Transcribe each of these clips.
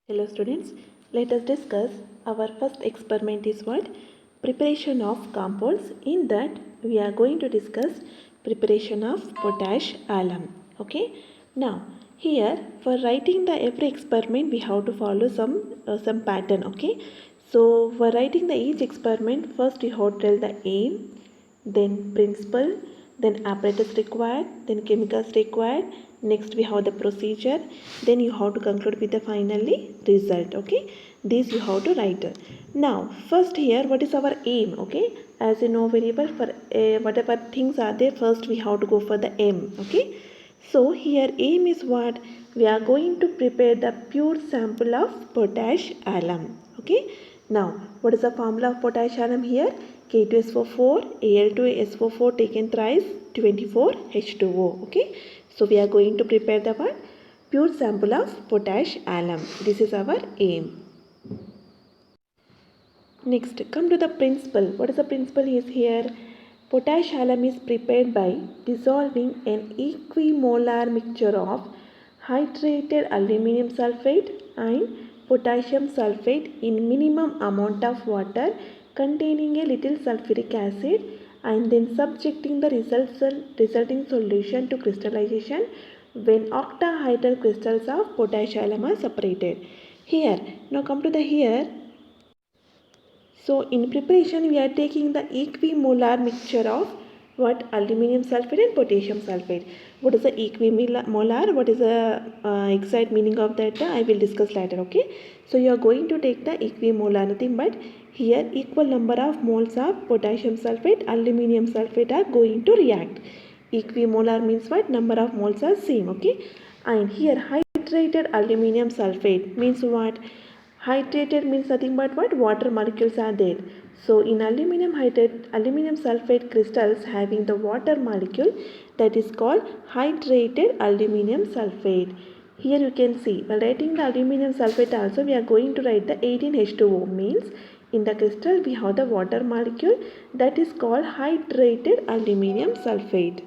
Hello students, let us discuss our first experiment is what? Preparation of compounds. In that we are going to discuss preparation of potash alum. Okay. Now here for writing the every experiment we have to follow some pattern. Okay. So for writing the each experiment first we have to tell the aim, then principle, then apparatus required, then chemicals required, next we have the procedure, then you have to conclude with the finally result. Okay, this you have to write. Now first here what is our aim? Okay, as you know very well, for whatever things are there, first we have to go for the aim. Okay, so here aim is what? We are going to prepare the pure sample of potash alum. Okay, now what is the formula of potash alum here? K2SO4, Al2SO4 taken thrice, 24H2O. Okay, so we are going to prepare the what? Pure sample of potash alum. This is our aim. Next, come to the principle. What is the principle is here? Potash alum is prepared by dissolving an equimolar mixture of hydrated aluminum sulfate and potassium sulfate in minimum amount of water containing a little sulfuric acid, and then subjecting the resulting solution to crystallization when octahedral crystals of potash alum are separated. Here, now come to the here. So in preparation we are taking the equimolar mixture of what? Aluminium sulfate and potassium sulfate. What is the equimolar? What is the exact meaning of that? I will discuss later. Okay. So you are going to take the equimolar, nothing but here equal number of moles of potassium sulfate, aluminium sulfate are going to react. Equimolar means what? Number of moles are same. Okay. And here hydrated aluminium sulfate means what? Hydrated means nothing but what? Water molecules are there. So in aluminum sulfate crystals having the water molecule, that is called hydrated aluminum sulfate. Here you can see, while writing the aluminum sulfate also we are going to write the 18H2O, means in the crystal we have the water molecule, that is called hydrated aluminum sulfate.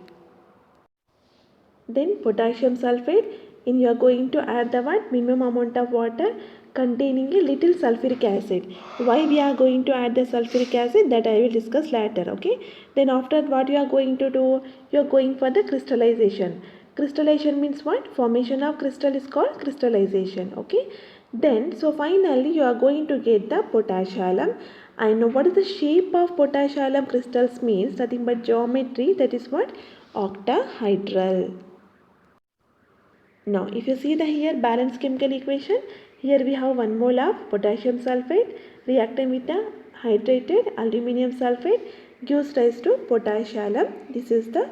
Then potassium sulfate, in you are going to add the what? Minimum amount of water containing a little sulfuric acid. Why we are going to add the sulfuric acid, that I will discuss later. Okay, then after what you are going to do? You are going for the crystallization. Crystallization means what? Formation of crystal is called crystallization. Okay, then so finally you are going to get the potash alum. I know what is the shape of potash alum crystals means nothing but geometry, that is what? Octahedral. Now if you see the here balanced chemical equation, here we have 1 mole of potassium sulfate reacting with the hydrated aluminum sulfate gives rise to potash alum. This is the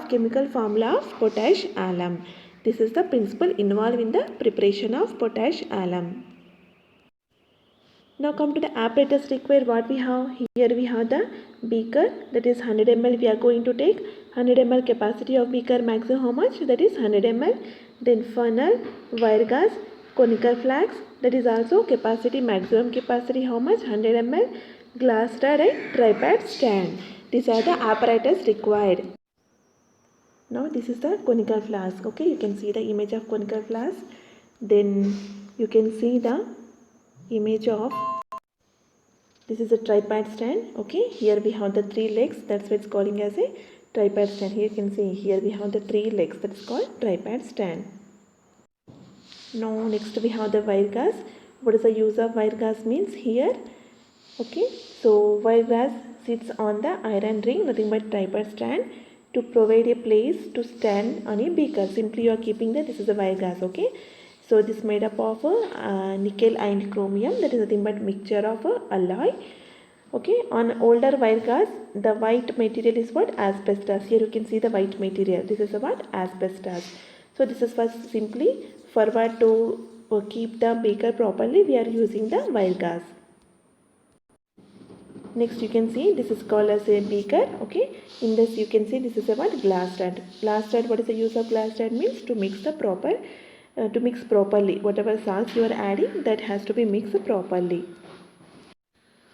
chemical formula of potash alum. This is the principle involved in the preparation of potash alum. Now come to the apparatus required. What we have here? We have the beaker, that is 100 ml. We are going to take 100 ml capacity of beaker, maximum how much? That is 100 ml. Then funnel, wire gas, conical flask, that is also capacity, maximum capacity how much? 100 ml. Glass rod and tripod stand. These are the apparatus required. Now this is the conical flask. Okay, you can see the image of conical flask. Then you can see the image of, this is a tripod stand. Okay, here we have the 3 legs, that's why it's calling as a tripod stand. Here you can see, here we have the 3 legs, that's called tripod stand. Now next we have the wire gas. What is the use of wire gas means here? Okay, so wire gas sits on the iron ring, nothing but tripod stand, to provide a place to stand on a beaker. Simply you are keeping that, this is the wire gas. Okay, so this is made up of nickel and chromium, that is nothing but mixture of alloy. Okay, on older wire gas the white material is what? Asbestos. Here you can see the white material, this is what? Asbestos. So this is first simply for what? To keep the beaker properly we are using the wire gas. Next you can see this is called as a beaker. Okay, in this you can see this is a what? Glass rod. Glass rod, what is the use of glass rod means? To mix the proper to mix properly whatever salts you are adding, that has to be mixed properly.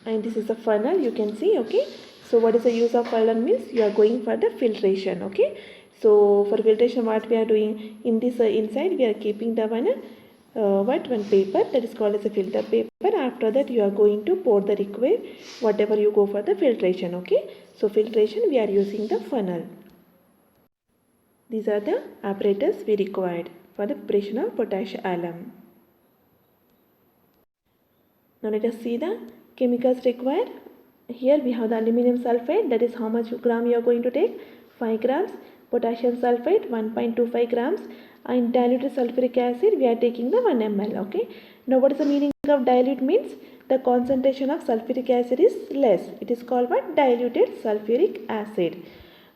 And this is a funnel, you can see. Okay, so what is the use of funnel means? You are going for the filtration. Okay, so for filtration what we are doing in this inside we are keeping the one one paper that is called as a filter paper. After that you are going to pour the liquid whatever you go for the filtration. Okay, so filtration we are using the funnel. These are the apparatus we required for the preparation of potash alum. Now let us see the chemicals required. Here we have the aluminum sulfate, that is how much gram you are going to take, 5 grams, potassium sulfate 1.25 grams, and diluted sulfuric acid we are taking the 1 ml. Okay, now what is the meaning of dilute? Means the concentration of sulfuric acid is less. It is called what? Diluted sulfuric acid.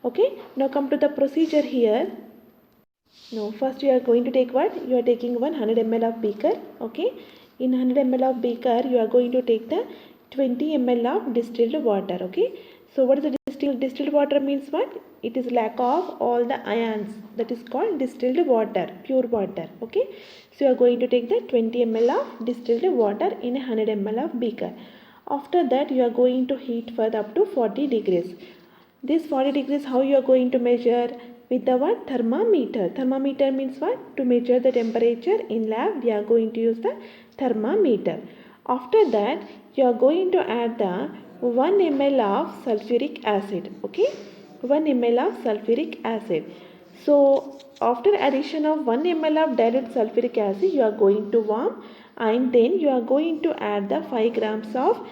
Okay, now come to the procedure here. Now first you are going to take what? You are taking 100 ml of beaker. Okay, in 100 ml of beaker you are going to take the 20 ml of distilled water. Okay, so what is the distilled water means what? It is lack of all the ions, that is called distilled water, pure water. Okay, so you are going to take the 20 ml of distilled water in 100 ml of beaker. After that you are going to heat for up to 40 degrees. This 40 degrees how you are going to measure? With the what? Thermometer. Thermometer means what? To measure the temperature in lab we are going to use the thermometer. After that you are going to add the 1 ml of sulfuric acid. Okay, 1 ml of sulfuric acid. So after addition of 1 ml of dilute sulfuric acid you are going to warm, and then you are going to add the 5 grams of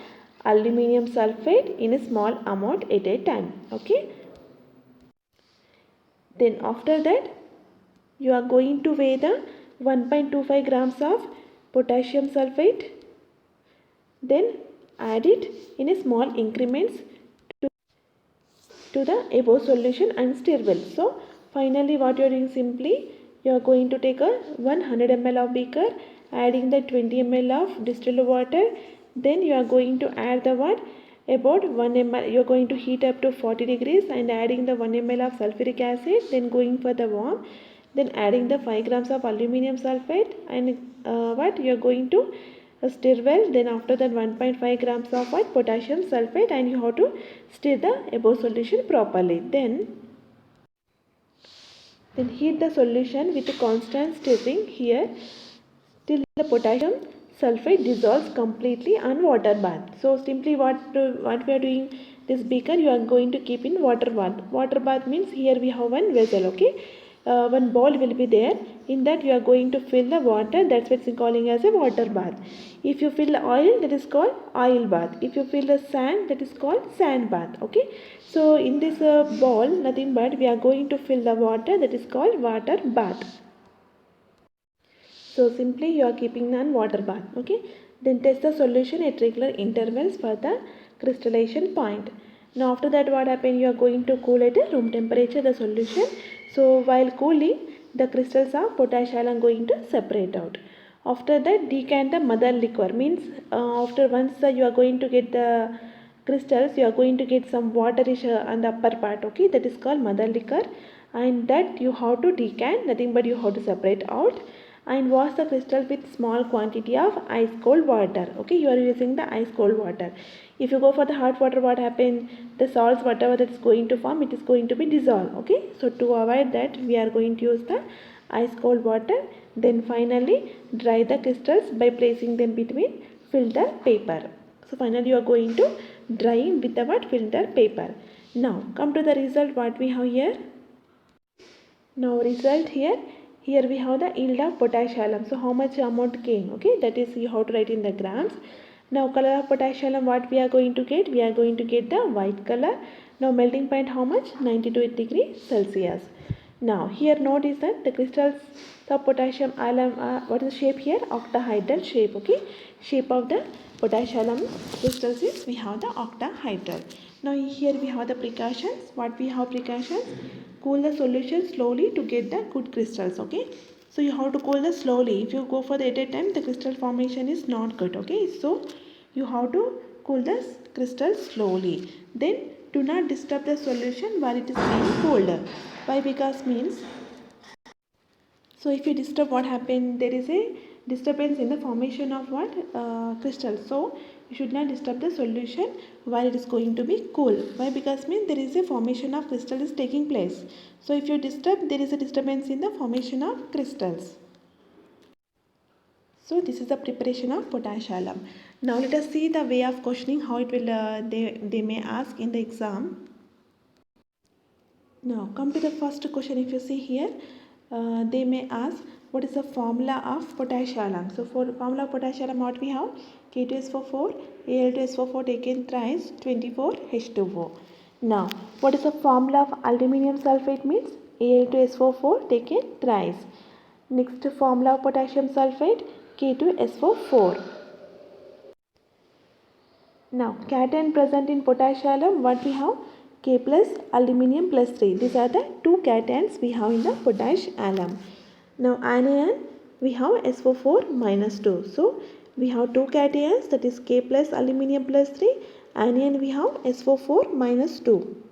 aluminum sulfate in a small amount at a time. Okay, then after that you are going to weigh the 1.25 grams of potassium sulfate, then add it in a small increments to the above solution and stir well. So finally what you are doing, simply you are going to take a 100 ml of beaker, adding the 20 ml of distilled water, then you are going to add the what? About 1 ml, you are going to heat up to 40 degrees and adding the 1 ml of sulfuric acid, then going for the warm, then adding the 5 grams of aluminum sulfate, and what you are going to stir well. Then after that 1.5 grams of what? Potassium sulfate, and you have to stir the above solution properly. Then heat the solution with a constant stirring here till the potassium sulfate dissolves completely on water bath. So simply what we are doing, this beaker you are going to keep in water bath. Water bath means here we have one vessel. Okay, one bowl will be there. In that you are going to fill the water. That's what it's calling as a water bath. If you fill the oil, that is called oil bath. If you fill the sand, that is called sand bath. Okay, so in this bowl nothing but we are going to fill the water, that is called water bath. So simply you are keeping on water bath. Okay, then test the solution at regular intervals for the crystallization point. Now after that what happen? You are going to cool at a room temperature the solution. So while cooling, the crystals of potash alum going to separate out. After that decant the mother liquor, means after once you are going to get the crystals, you are going to get some waterish on the upper part. Okay, that is called mother liquor, and that you have to decant, nothing but you have to separate out and wash the crystal with small quantity of ice cold water. Okay, you are using the ice cold water. If you go for the hot water, what happens? The salts whatever that is going to form, it is going to be dissolved. Okay, so to avoid that we are going to use the ice cold water. Then finally dry the crystals by placing them between filter paper. So finally you are going to drying with the what? Filter paper. Now come to the result what we have here. Now result here we have the yield of potash alum. So how much amount came? Okay, that is you have to write in the grams. Now color of potash alum what we are going to get? We are going to get the white color. Now melting point how much? 92 degrees Celsius. Now here note is that the crystals of potassium alum what is the shape here? Octahedral shape. Okay, shape of the potash alum crystals is we have the octahedral. Now here we have the precautions. What we have precautions? Cool the solution slowly to get the good crystals. Okay, so you have to cool the slowly. If you go for the at a time, the crystal formation is not good. Okay, so you have to cool the crystal slowly. Then do not disturb the solution while it is being cooled. Why? Because means, so if you disturb, what happens? There is a disturbance in the formation of what? Crystal. So you should not disturb the solution while it is going to be cool. Why? Because means there is a formation of crystal is taking place. So if you disturb, there is a disturbance in the formation of crystals. So this is the preparation of potash alum. Now let us see the way of questioning, how it will they may ask in the exam. Now come to the first question. If you see here, they may ask what is the formula of potash alum. So for formula of potash alum, what we have, K2SO4, Al2SO4 taken thrice, 24H2O. Now what is the formula of aluminium sulfate means, Al2SO4 taken thrice. Next formula of potassium sulfate, K2SO4. Now cation present in potash alum, what we have, K plus aluminium plus 3. These are the two cations we have in the potash alum. Now anion, we have SO4 minus 2. So we have two cations, that is K plus aluminium plus 3. Anion we have SO4 minus 2.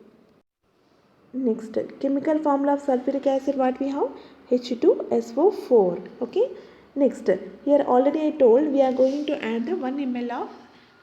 Next chemical formula of sulfuric acid, what we have, H2SO4. Okay. Next here already I told we are going to add the 1 ml of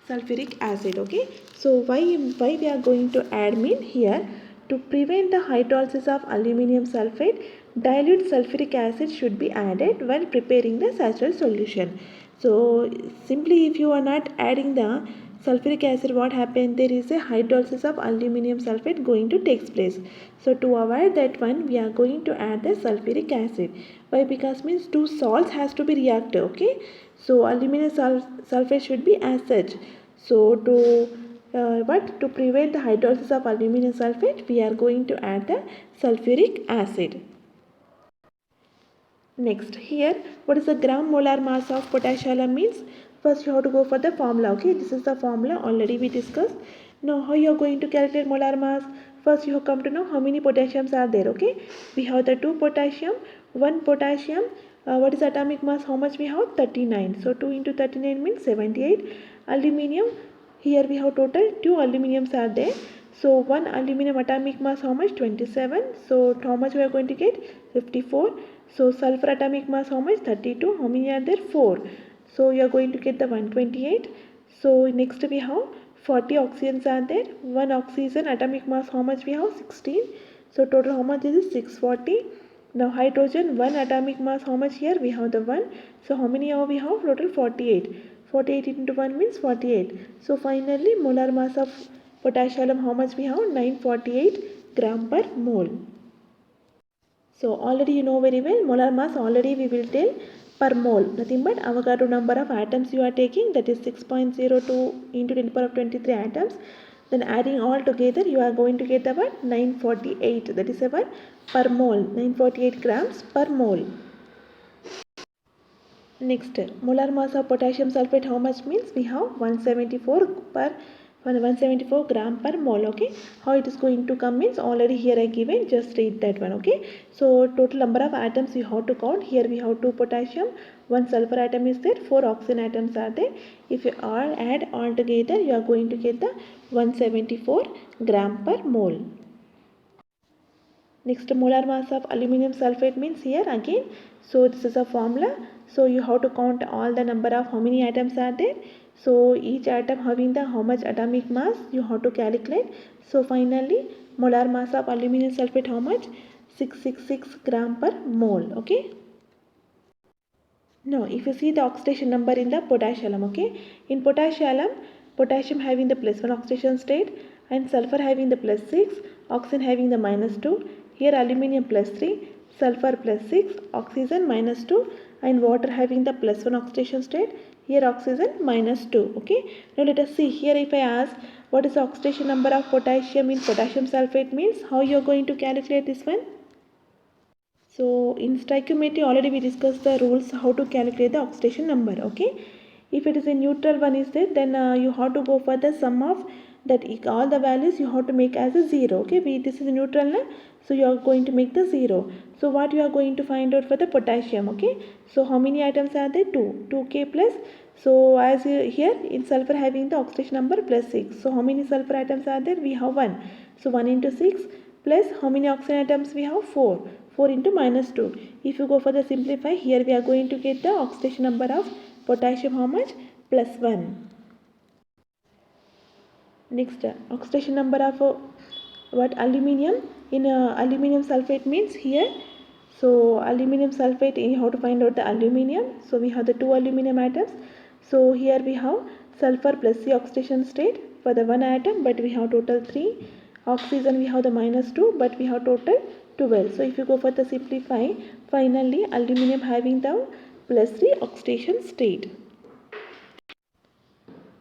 sulfuric acid. Okay. So why we are going to add mean, here to prevent the hydrolysis of aluminium sulfate, dilute sulfuric acid should be added while preparing the saturated solution. So simply if you are not adding the sulfuric acid, what happens, there is a hydrolysis of aluminium sulfate going to takes place. So to avoid that one, we are going to add the sulfuric acid. Why? Because means two salts has to be reacted. Okay. So aluminium sulfate should be as such. So to prevent the hydrolysis of aluminium sulfate, we are going to add the sulfuric acid. Next here, what is the gram molar mass of potash alum means? First you have to go for the formula. Okay, this is the formula already we discussed. Now how you are going to calculate molar mass? First you have come to know how many potassiums are there. Okay, we have the 2 potassium, 1 potassium. What is atomic mass? How much we have? 39. So 2 into 39 means 78. Aluminium, here we have total 2 aluminiums are there. So 1 aluminium atomic mass how much? 27. So how much we are going to get? 54. So sulfur atomic mass how much? 32. How many are there? 4. So you are going to get the 128. So next we have 40 oxygens are there. 1 oxygen atomic mass how much we have? 16. So total how much is it? 640. Now hydrogen 1 atomic mass how much here? We have the 1. So how many we have? Total 48. 48 into 1 means 48. So finally molar mass of potash alum how much we have? 948 gram per mole. So already you know very well, molar mass already we will tell per mole, nothing but Avogadro number of atoms you are taking, that is 6.02 into 10 power of 23 atoms. Then adding all together you are going to get about 948, that is about per mole, 948 grams per mole. Next, molar mass of potassium sulfate how much means, we have 174 gram per mole. Okay, how it is going to come means already here I given, just read that one. Okay, so total number of atoms you have to count. Here we have 2 potassium, 1 sulfur atom is there, 4 oxygen atoms are there. If you add all together you are going to get the 174 gram per mole. Next, molar mass of aluminium sulfate means here again, so this is a formula. So you have to count all the number of how many atoms are there. So each atom having the how much atomic mass you have to calculate. So finally molar mass of aluminium sulfate how much? 666 gram per mole. Okay. Now if you see the oxidation number in the potash alum, okay, in potash alum, potassium having the +1 oxidation state and sulfur having the +6, oxygen having the -2, here aluminium +3, sulfur +6, oxygen -2 and water having the +1 oxidation state, here oxygen -2. Okay, now let us see here, if I ask what is the oxidation number of potassium in potassium sulfate means, how you are going to calculate this one? So in stoichiometry already we discussed the rules how to calculate the oxidation number. Okay, if it is a neutral one is there, then you have to go for the sum of that all the values you have to make as a 0. Okay, this is a neutral now, so you are going to make the 0. So what you are going to find out for the potassium? Okay, so how many atoms are there? 2k plus, so as here in sulfur having the oxidation number +6, so how many sulfur atoms are there? We have 1, so 1 into 6 plus how many oxygen atoms we have? 4 into -2. If you go for the simplify, here we are going to get the oxidation number of potassium how much? +1. Next, oxidation number of what? Aluminium in aluminium sulfate means here. So aluminum sulfate, you have to find out the aluminum. So we have the 2 aluminum atoms. So here we have sulfur plus the oxidation state for the 1 atom, but we have total 3. Oxygen we have the -2, but we have total 12. So if you go for the simplify, finally aluminum having the +3 oxidation state.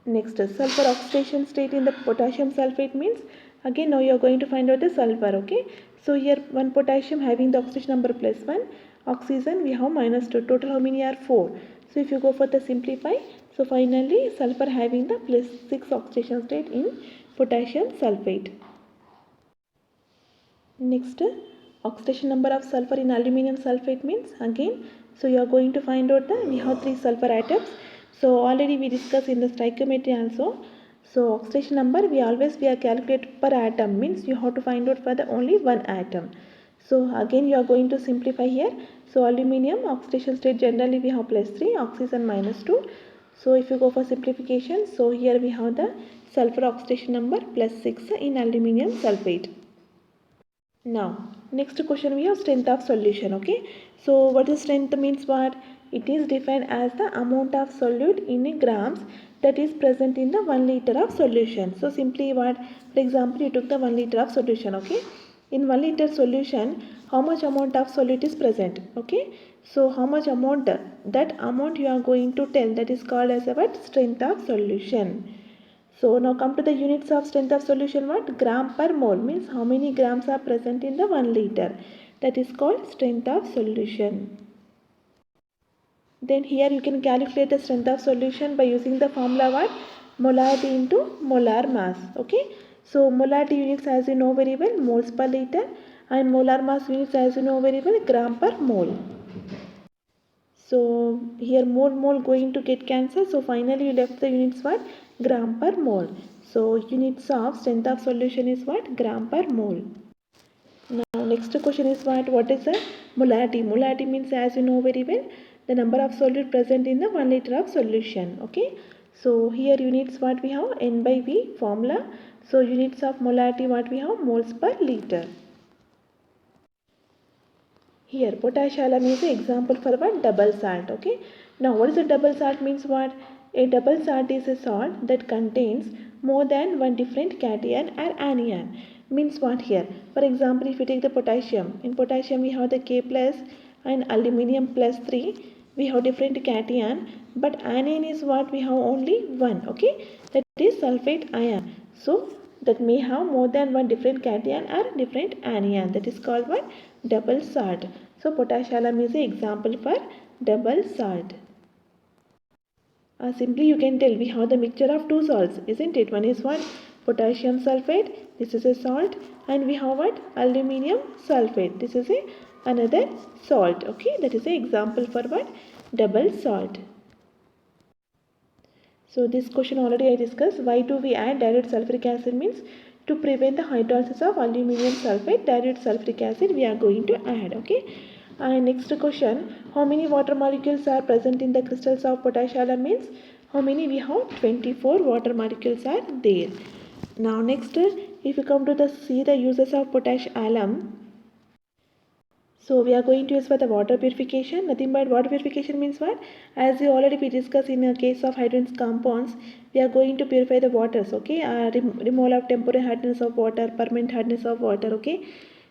Next, sulfur oxidation state in the potassium sulfate means, again now you are going to find out the sulfur, okay. So here one potassium having the oxidation number +1, oxygen we have -2, total how many are 4. So if you go for the simplify, so finally sulfur having the +6 oxidation state in potassium sulfate. Next, oxidation number of sulfur in aluminum sulfate means, again, so you are going to find out the, we have 3 sulfur atoms. So already we discussed in the stoichiometry also. So oxidation number we are calculate per atom, means you have to find out for the only one atom. So again you are going to simplify here. So aluminum oxidation state generally we have +3, oxygen -2. So if you go for simplification, so here we have the sulfur oxidation number +6 in aluminum sulfate. Now next question we have strength of solution, okay. So what is strength means what? It is defined as the amount of solute in grams that is present in the 1 liter of solution. So simply what, for example you took the 1 liter of solution, okay. In 1 liter solution how much amount of solute is present, okay. So how much amount, that amount you are going to tell, that is called as a what, strength of solution. So now come to the units of strength of solution, what? Gram per mole, means how many grams are present in the 1 liter. That is called strength of solution. Then here you can calculate the strength of solution by using the formula what? Molarity into molar mass, okay. So molarity units as you know very well, moles per liter, and molar mass units as you know very well, gram per mole. So here mole going to get cancelled. So finally you left the units what? Gram per mole. So units of strength of solution is what? Gram per mole. Now next question is what? What is the molarity? Molarity means as you know very well, the number of solute present in the 1 liter of solution. Okay. So here units what we have? N by V formula. So units of molarity what we have? Moles per liter. Here potash alum is an example for what? Double salt, okay. Now what is a double salt means what? A double salt is a salt that contains more than one different cation or anion. Means what here? For example, if you take the potassium, in potassium we have the K plus and aluminium +3, we have different cation, but anion is what? We have only one, okay, that is sulfate ion. So that may have more than one different cation or different anion, that is called what? Double salt. So potash alum is an example for double salt. Simply you can tell we have the mixture of two salts, isn't it? One is what? Potassium sulfate, this is a salt, and we have what? Aluminium sulfate, this is another salt, okay. That is an example for what? Double salt. So this question already I discussed. Why do we add dilute sulfuric acid means to prevent the hydrolysis of aluminum sulfate, dilute sulfuric acid we are going to add, okay. And next question, how many water molecules are present in the crystals of potash alum means how many? We have 24 water molecules are there. Now next, if you come to the see the uses of potash alum, so we are going to use for the water purification. Nothing but water purification means what? As we already discussed in a case of hydrogen compounds, we are going to purify the waters, okay. Removal of temporary hardness of water, permanent hardness of water, okay.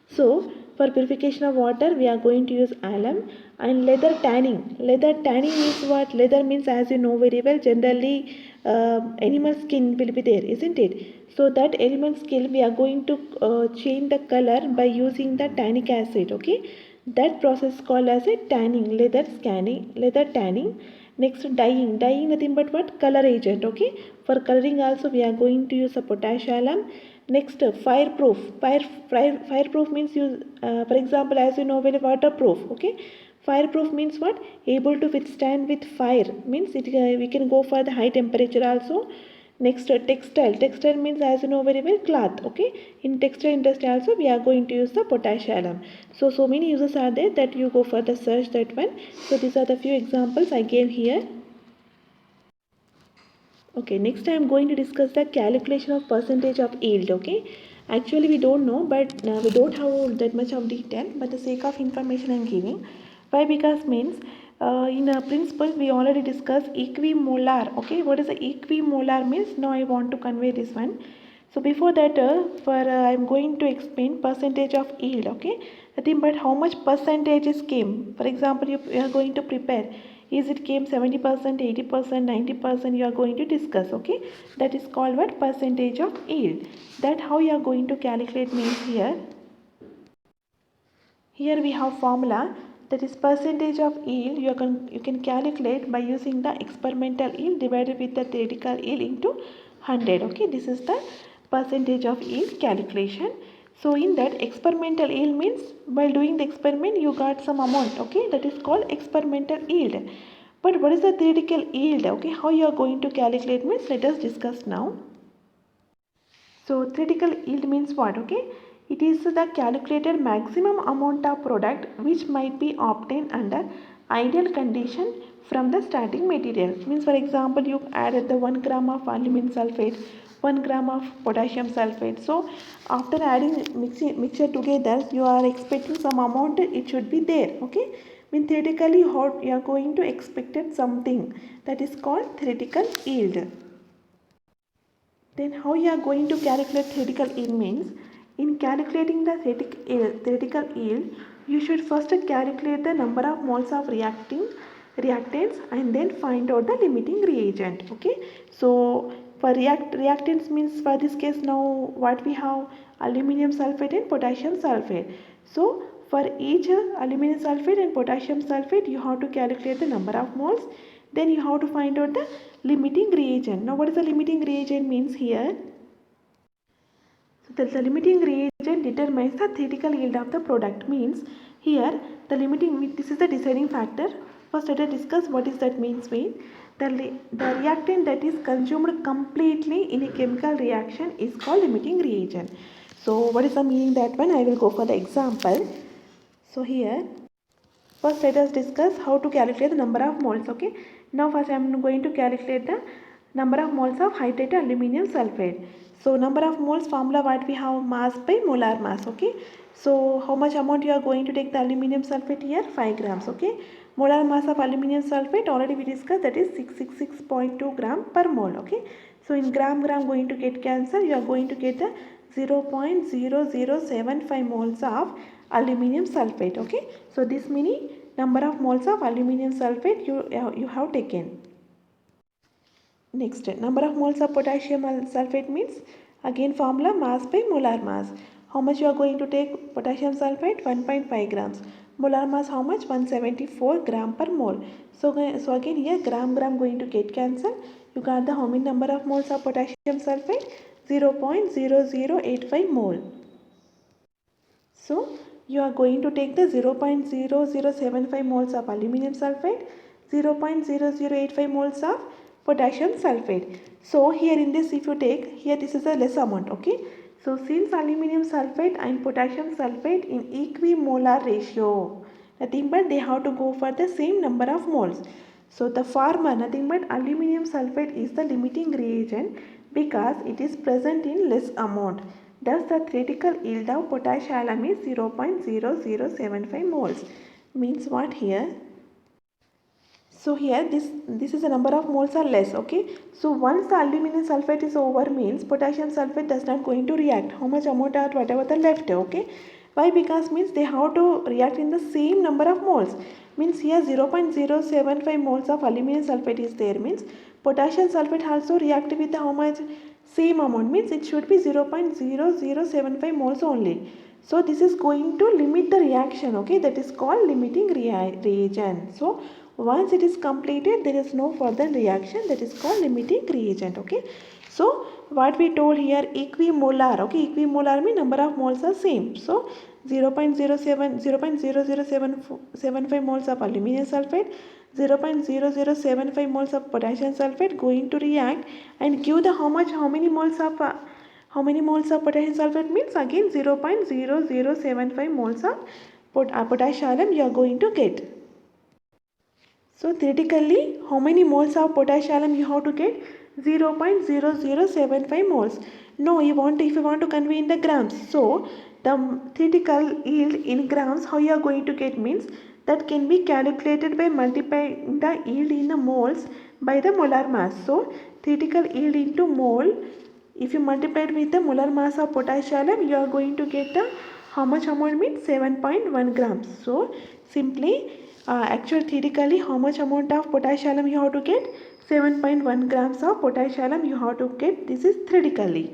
So for purification of water we are going to use alum. And leather tanning. Leather tanning means what? Leather means as you know very well, generally animal skin will be there, isn't it? So that animal skin we are going to change the color by using the tannic acid, okay. That process called as a tanning, leather tanning. Next, dyeing. Dyeing nothing but what? Color agent, okay. For coloring also we are going to use a potash alum. Next, fireproof. Fireproof means use, for example, as you know, very waterproof, okay. Fireproof means what? Able to withstand with fire, means it we can go for the high temperature also. Next, textile. Textile means as you know very well, cloth, okay. In textile industry also we are going to use the potash alum. So many uses are there that you go for the search that one. So these are the few examples I gave here. Okay, next I am going to discuss the calculation of percentage of yield, okay. Actually, we don't know, but we don't have that much of detail. But the sake of information, I'm giving. Why? Because means in a principle we already discussed equimolar. Okay, what is the equimolar means? Now I want to convey this one. So before that, I'm going to explain percentage of yield. Okay, nothing but how much percentages came. For example, you are going to prepare. Is it came 70%, 80%, 90%? You are going to discuss. Okay, that is called what? Percentage of yield. That how you are going to calculate means here. Here we have formula, that is percentage of yield. You can calculate by using the experimental yield divided with the theoretical yield into 100. Okay, this is the percentage of yield calculation. So in that, experimental yield means while doing the experiment you got some amount. Okay, that is called experimental yield. But what is the theoretical yield? Okay, how you are going to calculate means let us discuss now. So theoretical yield means what? Okay, it is the calculated maximum amount of product which might be obtained under ideal condition from the starting material. Means for example, you added the 1 gram of aluminum sulfate, 1 gram of potassium sulfate. So after adding mixture together, you are expecting some amount, it should be there. Okay, mean theoretically you are going to expect something, that is called theoretical yield. Then how you are going to calculate theoretical yield means, in calculating the theoretical yield, you should first calculate the number of moles of reactants and then find out the limiting reagent. Okay, so for reactants means for this case now what we have, aluminum sulfate and potassium sulfate. So for each aluminum sulfate and potassium sulfate you have to calculate the number of moles. Then you have to find out the limiting reagent. Now what is the limiting reagent means here? So the limiting reagent determines the theoretical yield of the product. Means here the limiting, this is the deciding factor. First let us discuss what is that means. The reactant that is consumed completely in a chemical reaction is called limiting reagent. So what is the meaning that one? I will go for the example. So here first let us discuss how to calculate the number of moles. Okay, now first I am going to calculate the number of moles of hydrated aluminum sulfate. So number of moles formula what we have, mass by molar mass. Okay, so how much amount you are going to take the aluminum sulfate here, 5 grams. Okay, molar mass of aluminum sulfate already we discussed, that is 666.2 gram per mole. Okay, so in gram going to get cancelled, you are going to get the 0.0075 moles of aluminum sulfate. Okay, so this many number of moles of aluminum sulfate you have taken. Next, number of moles of potassium sulfate means again formula mass by molar mass. How much you are going to take potassium sulfate? 1.5 grams. Molar mass how much? 174 gram per mole. So again here gram going to get cancelled. You got the how many number of moles of potassium sulfate? 0.0085 mole. So you are going to take the 0.0075 moles of aluminum sulfate, 0.0085 moles of potassium sulfate. So here in this, if you take here, this is a less amount. Okay, so since aluminum sulfate and potassium sulfate in equimolar ratio, nothing but they have to go for the same number of moles. So the formula, nothing but aluminum sulfate is the limiting reagent because it is present in less amount. Thus the theoretical yield of potash alum is 0.0075 moles. Means what here? So here this is the number of moles are less. Okay, so once the aluminum sulfate is over means potassium sulfate does not going to react. How much amount are whatever the left. Okay, why? Because means they have to react in the same number of moles. Means here 0.075 moles of aluminum sulfate is there, means potassium sulfate also react with the how much? Same amount, means it should be 0.0075 moles only. So this is going to limit the reaction. Okay, that is called limiting reagent. So once it is completed, there is no further reaction, that is called limiting reagent. Okay, so what we told here, equimolar. Okay, equimolar means number of moles are same. So 0.0075 moles of aluminum sulfate, 0.0075 moles of potassium sulfate going to react and give the how many moles of potassium sulfate means again 0.0075 moles of potassium you are going to get. So theoretically, how many moles of potash alum you have to get? 0.0075 moles. No, if you want to convey in the grams. So the theoretical yield in grams, how you are going to get means that can be calculated by multiplying the yield in the moles by the molar mass. So theoretical yield into mole, if you multiply it with the molar mass of potash alum, you are going to get the how much amount means 7.1 grams. So simply actual theoretically how much amount of potash alum you have to get? 7.1 grams of potash alum you have to get. This is theoretically.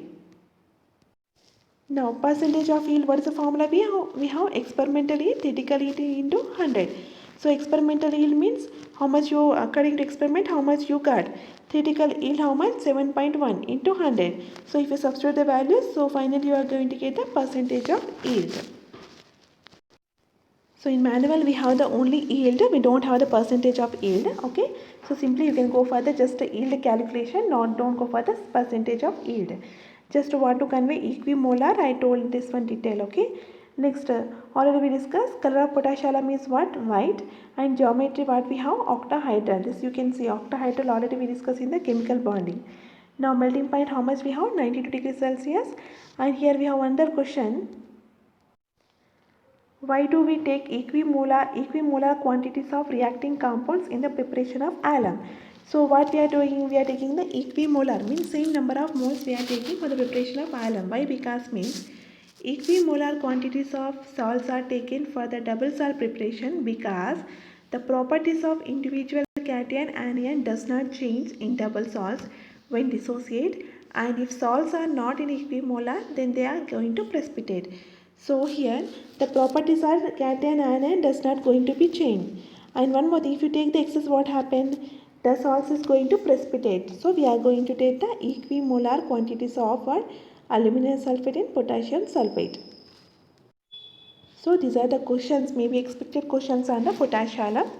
Now percentage of yield, what is the formula? We have experimental yield, theoretical yield into 100. So experimental yield means how much you, according to experiment, how much you got. Theoretical yield how much? 7.1 into 100. So if you substitute the values, so finally you are going to get the percentage of yield. So in manual we have the only yield, we don't have the percentage of yield. Okay, so simply you can go for the just yield calculation, don't go for the percentage of yield. Just want to convey equimolar, I told this one detail. Okay, next already we discussed color of potash alum is what? White. And geometry what we have? Octahedral. This you can see octahedral already we discussed in the chemical bonding. Now melting point how much we have? 92 degrees Celsius. And here we have another question. Why do we take equimolar quantities of reacting compounds in the preparation of alum? So what we are doing, we are taking the equimolar, means same number of moles we are taking for the preparation of alum. Why? Because means equimolar quantities of salts are taken for the double salt preparation because the properties of individual cation anion does not change in double salts when dissociate, and if salts are not in equimolar then they are going to precipitate. So here the properties are cation anion does not going to be changed. And one more thing, if you take the excess, what happened? The salts is going to precipitate. So we are going to take the equimolar quantities of what? Aluminum sulfate and potassium sulfate. So these are the questions, maybe expected questions on the potash alum.